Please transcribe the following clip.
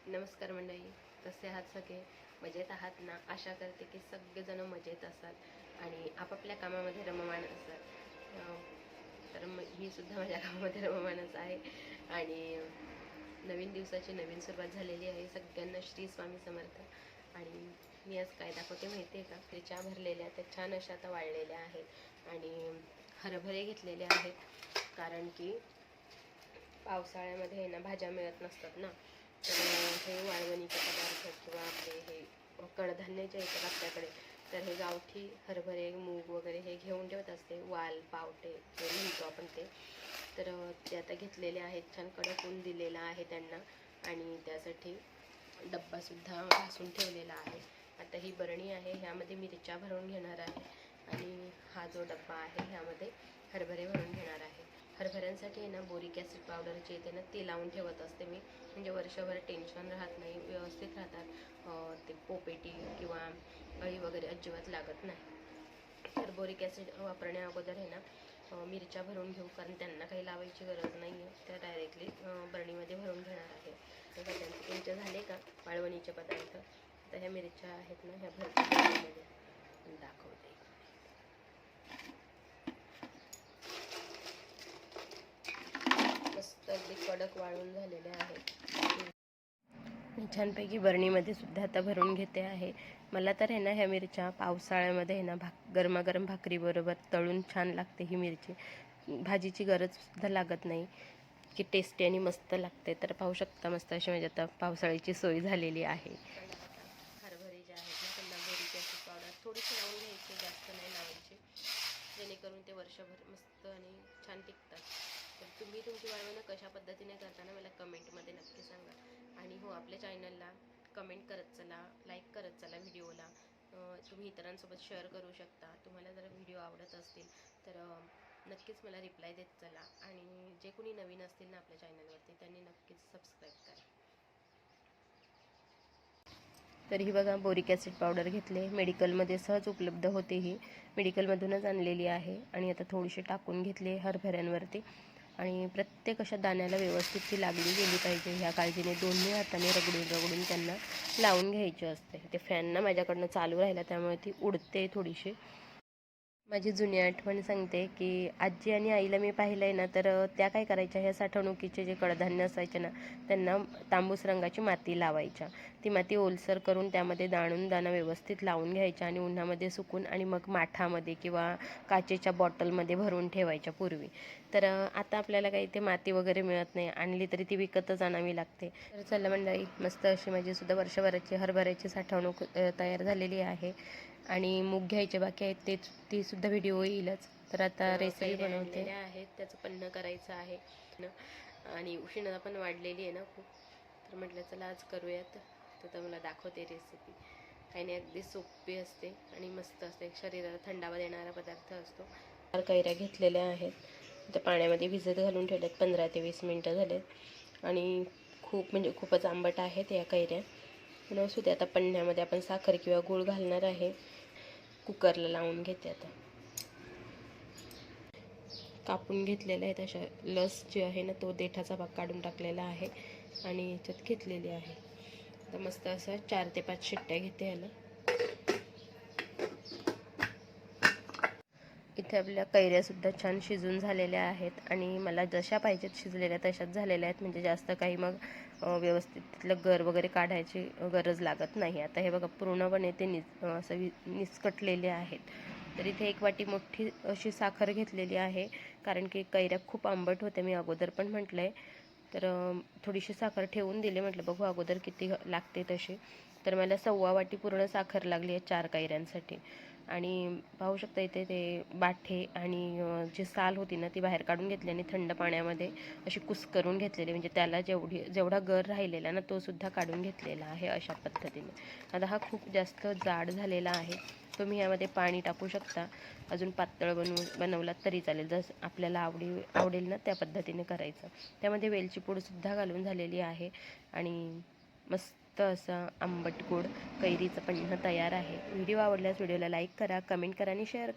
नमस्कार मंडळी, कसे आहात सगळे? मजेत आहात ना? आशा करते की सगळेजण मजेत असाल आणि आपापल्या कामामध्ये रममाण असाल. तर मी सुद्धा माझ्या कामामध्ये रममाणच आहे आणि नवीन दिवसाची नवीन सुरुवात झालेली आहे. सगळ्यांना श्री स्वामी समर्थ. आणि मी आज काय दाखवते माहिती आहे का? ते चहा भरलेल्या त्या छान अशा आता वाळलेल्या आहेत आणि हरभरे घेतलेले आहेत, कारण की पावसाळ्यामध्ये ना भाज्या मिळत नसतात ना. तर हे वाळवणीचे पदार्थ किंवा आपले हे कडधान्याचे येतात आपल्याकडे, तर हे गावठी हरभरे, मूग वगैरे हे घेऊन ठेवत असते. वाल पावटे जे म्हणतो आपण ते. तर ते आता घेतलेले आहेत. छान कडक ऊन दिलेला आहे त्यांना आणि त्यासाठी डब्बासुद्धा घासून ठेवलेला आहे. आता ही बरणी आहे, ह्यामध्ये मिरच्या भरून घेणार आहे आणि हा जो डब्बा आहे ह्यामध्ये हरभरे भरून घेणार आहे. हरभऱ्यांसाठी आहे ना बोरिक ॲसिड पावडरचे येते ना, ते लावून ठेवत असते मी, म्हणजे वर्षभर टेन्शन राहत नाही, व्यवस्थित राहतात. ते पोपेटी किंवा अळी वगैरे अजिबात लागत नाही. तर बोरिक ॲसिड वापरण्या अगोदर आहे ना मिरच्या भरून घेऊ, कारण त्यांना काही लावायची गरज नाही आहे. त्या डायरेक्टली बरणीमध्ये भरून घेणार आहे. तर त्यांचे झाले का वाळवणीचे पदार्थ? तर ह्या मिरच्या आहेत ना, ह्या भरपूर दाखवते. मस्त अगदी कडक वाळून झालेले आहेत. छानपैकी बरणीमध्ये सुद्धा आता भरून घेते आहे. मला तर आहे ना ह्या मिरच्या पावसाळ्यामध्ये आहे ना गरमागरम भाकरीबरोबर तळून छान लागते ही मिरची. भाजीची गरजसुद्धा लागत नाही, की टेस्टी आणि मस्त लागते. तर पाहू शकता मस्त अशी म्हणजे आता पावसाळ्याची सोय झालेली आहे. हरभरे जे आहेत ना त्यांना बोरिक ॲसिड पावडर थोडीशी लावून घ्यायची, जास्त नाही लावायची, जेणेकरून ते वर्षभर मस्त आणि छान टिकतात. तर तुम्ही तुमची वाळवणं कशा पद्धतीने करताना मला कमेंटमध्ये नक्की सांगा. आणि हो, आपल्या चॅनलला कमेंट करत चला, लाईक करत चला व्हिडिओला. तुम्ही इतरांसोबत शेअर करू शकता. तुम्हाला जर व्हिडिओ आवडत असतील तर नक्कीच मला रिप्लाय देत चला. आणि जे कोणी नवीन असतील ना आपल्या चॅनलवरती त्यांनी नक्कीच सबस्क्राईब करा. तर ही बघा बोरिक ॲसिड पावडर घेतले, मेडिकलमध्ये सहज उपलब्ध होते. ही मेडिकलमधूनच आणलेली आहे आणि आता थोडीशी टाकून घेतली हरभऱ्यांवरती आणि प्रत्येक अशा दाण्याला व्यवस्थित ती लागली गेली पाहिजे. ह्या काळजीने दोन्ही हाताने रगडून त्यांना लावून घ्यायचे असते. ते फॅन ना माझ्याकडनं चालू राहिला त्यामुळे ती उडते थोडीशी. माझी जुनी आठवण सांगते की आजी आणि आईला मी पाहिलं आहे ना, तर त्या काय करायच्या, ह्या साठवणुकीचे जे कडधान्य असायचे ना त्यांना तांबूस रंगाची माती लावायच्या. ती माती ओलसर करून त्यामध्ये दाणा व्यवस्थित लावून घ्यायच्या आणि उन्हामध्ये सुकून आणि मग माठामध्ये किंवा काचेच्या बॉटलमध्ये भरून ठेवायच्या पूर्वी. तर आता आपल्याला काही ते माती वगैरे मिळत नाही, आणली तरी ती विकतच आणावी लागते. तर चला मंडळी, मस्त अशी माझी सुद्धा वर्षभराची हरभऱ्याची साठवणूक तयार झालेली आहे आणि मूग घ्यायचे बाकी आहेत, ती सुद्धा व्हिडिओ येईलच. तर आता रेसिपी बनवते आहेत, त्याचं पन्नं करायचं आहे आणि उष्णता पण वाढलेली आहे ना खूप. तर म्हटलं चला आज करूयात. तर मला दाखवते रेसिपी. काही नाही, अगदी सोपी असते आणि मस्त असते, शरीराला थंडावा देणारा पदार्थ असतो. 4 कैऱ्या घेतलेल्या आहेत, त्या पाण्यामध्ये भिजत घालून ठेवल्यात. 15 ते 20 मिनटं झालेत आणि खूपच आंबट आहेत या कैऱ्या. पण असू दे, आता पन्न्यामध्ये आपण साखर किंवा गूळ घालणार आहे. कुकरला लावून घेते. आता कापून घेतलेल्या आहेत अशा. लस जे आहे ना तो देठाचा भाग काढून टाकलेला आहे आणि याच्यात घेतलेली आहे. आता मस्त असं 4 ते 5 शिट्ट्या घेते याला. इथे आपल्या कैऱ्यासुद्धा छान शिजून झालेल्या आहेत आणि मला जशा पाहिजेत शिजलेल्या तशाच झालेल्या आहेत, म्हणजे जास्त काही मग व्यवस्थित तिथलं गर वगैरे काढायची गरज लागत नाही. आता हे बघा पूर्णपणे ते निसकटलेले आहेत. तर इथे 1 वाटी मोठी अशी साखर घेतलेली आहे, कारण की कैऱ्या खूप आंबट होत्या, मी अगोदर पण म्हटलं आहे. तर थोडीशी साखर ठेवून दिली, म्हटलं बघू अगोदर किती लागते तशी. तर मला 1.25 वाटी पूर्ण साखर लागली आहे 4 कैऱ्यांसाठी. आणि पाहू शकता इथे ते बाठे आणि जी साल होती ना ती बाहेर काढून घेतली आणि थंड पाण्यामध्ये अशी कुस्करून घेतलेली, म्हणजे त्याला जेवढा गर राहिलेला ना तो सुद्धा काढून घेतलेला आहे अशा पद्धतीने. आता हा खूप जास्त जाड झालेला आहे. तुम्ही यामध्ये पाणी टाकू शकता, अजून पातळ बनवलात तरी चालेल, जसं आपल्याला आवडेल ना त्या पद्धतीने करायचं. त्यामध्ये वेलची पूडसुद्धा घालून झालेली आहे आणि मस्त असं आंबट गोड कैरीचं पन्नं तयार आहे. व्हिडिओ आवडल्यास व्हिडिओला लाईक करा, कमेंट करा आणि शेअर करा.